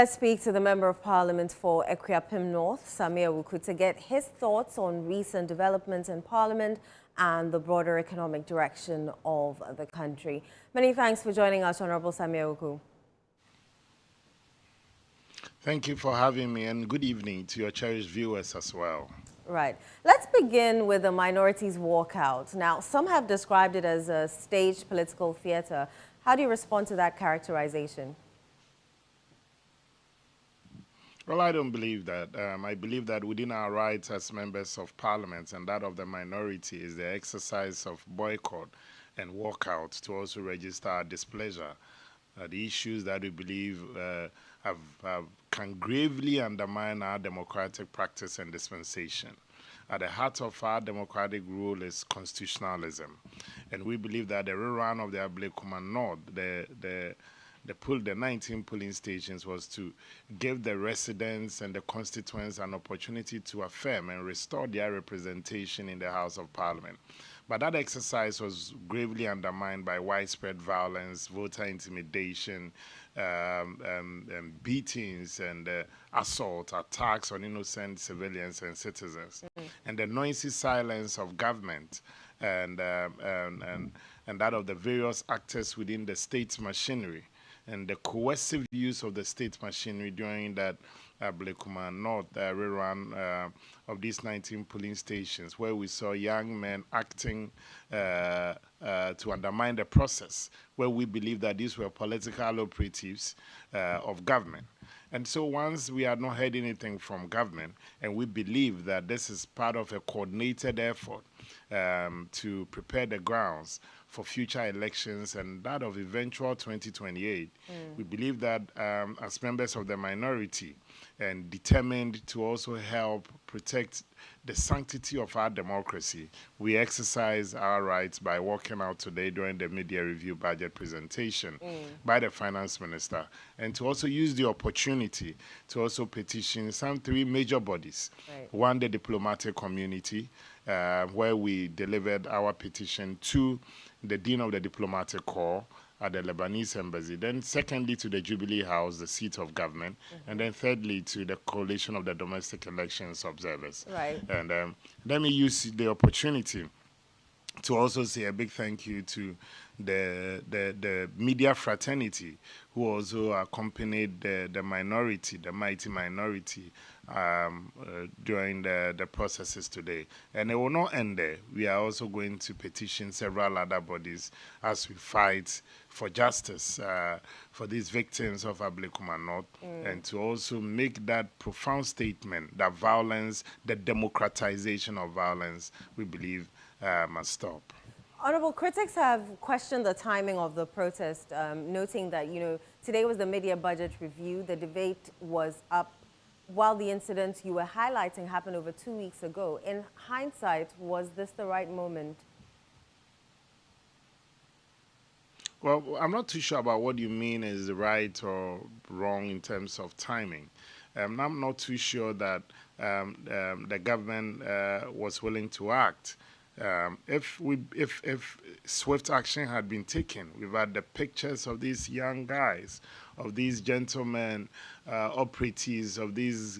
Let's speak to the Member of Parliament for Ekwiapim North, Sammi Awuku, to get his thoughts on recent developments in Parliament and the broader economic direction of the country. Many thanks for joining us, Honorable Sammi Awuku. Thank you for having me, and good evening to your cherished viewers as well. Right. Let's begin with the minorities walkout. Now, some have described it as a staged political theater. How do you respond to that characterization? Well, I don't believe that. I believe that within our rights as members of parliament and that of the minority is the exercise of boycott and walkout to also register our displeasure. The issues that we believe can gravely undermine our democratic practice and dispensation. At the heart of our democratic rule is constitutionalism. And we believe that the rerun of the Ablekuma North, the 19 polling stations, was to give the residents and the constituents an opportunity to affirm and restore their representation in the House of Parliament. But that exercise was gravely undermined by widespread violence, voter intimidation, beatings and assault, attacks on innocent civilians and citizens, and the noisy silence of government and that of the various actors within the state machinery, and the coercive use of the state machinery during that Ablekuma North rerun of these 19 polling stations, where we saw young men acting to undermine the process, where we believe that these were political operatives of government. And so once we had not heard anything from government, and we believe that this is part of a coordinated effort to prepare the grounds for future elections and that of eventual 2028, we believe that as members of the minority and determined to also help protect the sanctity of our democracy, we exercise our rights by walking out today during the media review budget presentation by the finance minister, and to also use the opportunity to also petition some 3 major bodies. Right. One, the diplomatic community, where we delivered our petition to the Dean of the Diplomatic Corps at the Lebanese Embassy. Then secondly to the Jubilee House, the seat of government. And then thirdly to the Coalition of the Domestic Elections Observers. Right. And let me use the opportunity to also say a big thank you to the media fraternity who also accompanied the minority, the mighty minority, during the processes today. And it will not end there. We are also going to petition several other bodies as we fight for justice for these victims of Ablekuma North, and to also make that profound statement that violence, the democratization of violence, we believe must stop. Honorable, critics have questioned the timing of the protest, noting that, today was the media budget review. The debate was up while the incident you were highlighting happened over 2 weeks ago. In hindsight, was this the right moment? Well, I'm not too sure about what you mean is right or wrong in terms of timing. I'm not too sure that the government was willing to act. If swift action had been taken, we've had the pictures of these young guys, of these gentlemen, operatives, of these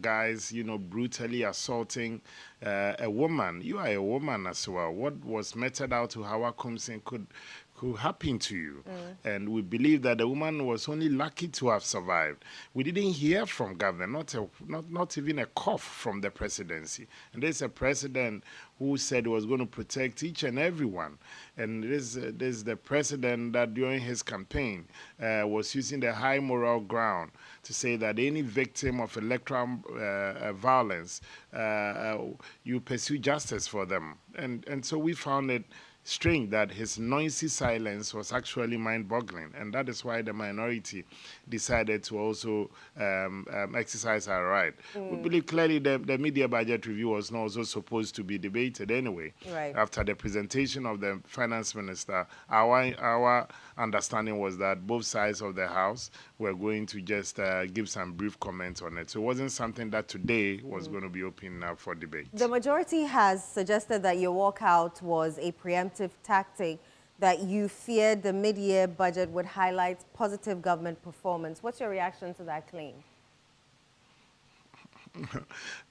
guys, brutally assaulting a woman. You are a woman as well. What was meted out to Hawakumsin could happen to you. And we believe that the woman was only lucky to have survived. We didn't hear from government, not even a cough from the presidency. And there's a president who said he was going to protect each and everyone. And this is the president that during his campaign was using the high moral ground to say that any victim of electoral violence, you pursue justice for them. And so we found it strange that his noisy silence was actually mind-boggling, and that is why the minority decided to also exercise our right. We believe clearly the media budget review was not also supposed to be debated anyway. Right. After the presentation of the finance minister, our understanding was that both sides of the House were going to just give some brief comments on it. So it wasn't something that today was going to be open for debate. The majority has suggested that your walkout was a preemptive tactic that you feared the mid-year budget would highlight positive government performance. What's your reaction to that claim?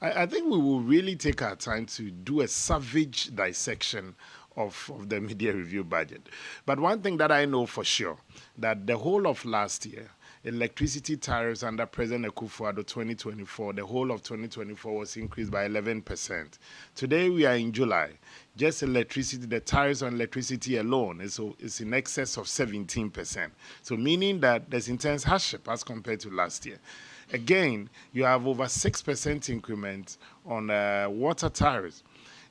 I think we will really take our time to do a savage dissection of the media review budget. But one thing that I know for sure, that the whole of last year, electricity tariffs under President Akufo-Addo 2024, the whole of 2024 was increased by 11%. Today we are in July. Just electricity, the tariffs on electricity alone is in excess of 17%. So meaning that there's intense hardship as compared to last year. Again, you have over 6% increment on water tariffs.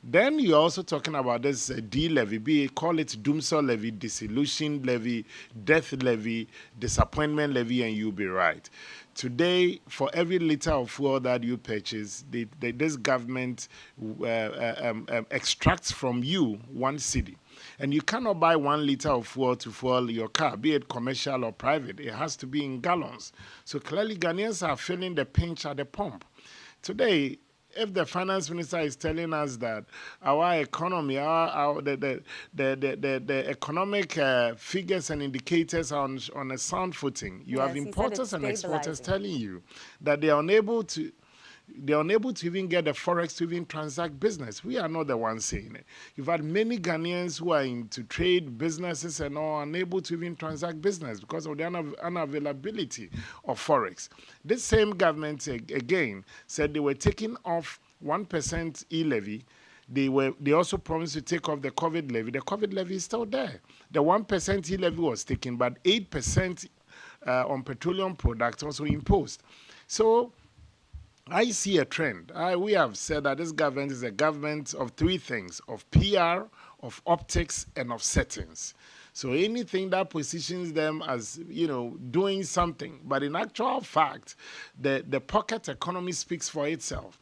Then you're also talking about this D-levy, call it doomsday levy, disillusion levy, death levy, disappointment levy, and you'll be right. Today, for every liter of fuel that you purchase, this government extracts from you 1 cedi. And you cannot buy 1 liter of fuel to fuel your car, be it commercial or private. It has to be in gallons. So clearly, Ghanaians are feeling the pinch at the pump. Today, if the finance minister is telling us that our economy, the economic figures and indicators are on a sound footing, you have importers and exporters telling you that they are unable to even get the forex to even transact business. We are not the ones saying it. You've had many Ghanaians who are into trade, businesses, and all unable to even transact business because of the unavailability of forex. This same government, again, said they were taking off 1% e-levy. They also promised to take off the COVID levy. The COVID levy is still there. The 1% e-levy was taken, but 8% on petroleum products also imposed. So I see a trend. We have said that this government is a government of 3 things: of PR, of optics, and of settings. So anything that positions them as, doing something, but in actual fact, the pocket economy speaks for itself.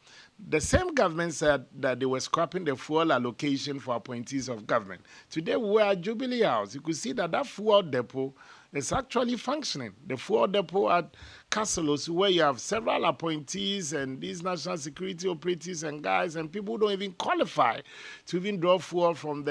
The same government said that they were scrapping the fuel allocation for appointees of government. Today we were at Jubilee House. You could see that fuel depot is actually functioning. The fuel depot at Castles, where you have several appointees and these national security operatives and guys and people who don't even qualify to even draw fuel from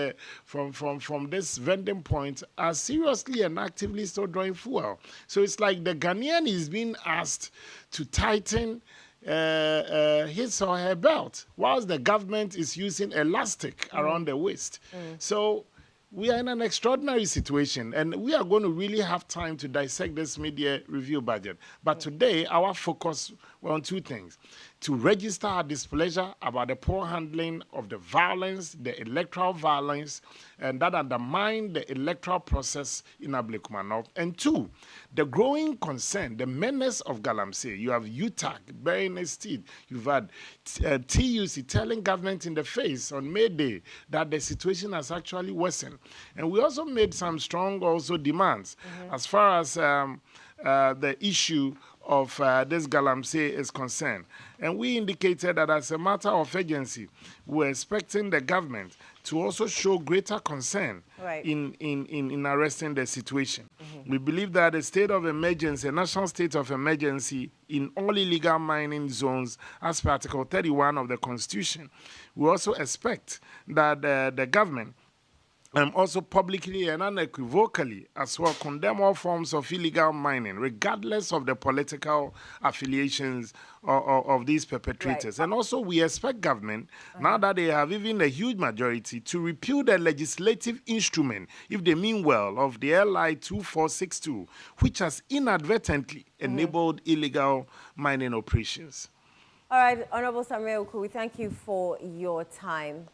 this vending point, are seriously and actively still drawing fuel. So it's like the Ghanaian is being asked to tighten his or her belt, whilst the government is using elastic around the waist. So we are in an extraordinary situation, and we are going to really have time to dissect this media review budget. But today, our focus were on 2 things: to register our displeasure about the poor handling of the violence, the electoral violence, and that undermined the electoral process in Ablekuma North. And 2, the growing concern, the menace of Galamsey. You have UTAC bearing its teeth. You've had TUC telling government in the face on May Day that the situation has actually worsened. And we also made some strong demands as far as the issue of this Galamsey is concerned. And we indicated that as a matter of urgency, we're expecting the government to also show greater concern in arresting the situation. We believe that a state of emergency, a national state of emergency in all illegal mining zones as per Article 31 of the Constitution. We also expect that the government also publicly and unequivocally as well condemn all forms of illegal mining, regardless of the political affiliations of these perpetrators. And also we expect government, now that they have even a huge majority, to repeal the legislative instrument, if they mean well, of the LI 2462, which has inadvertently enabled illegal mining operations. All right, Honorable Sammi Awuku, we thank you for your time.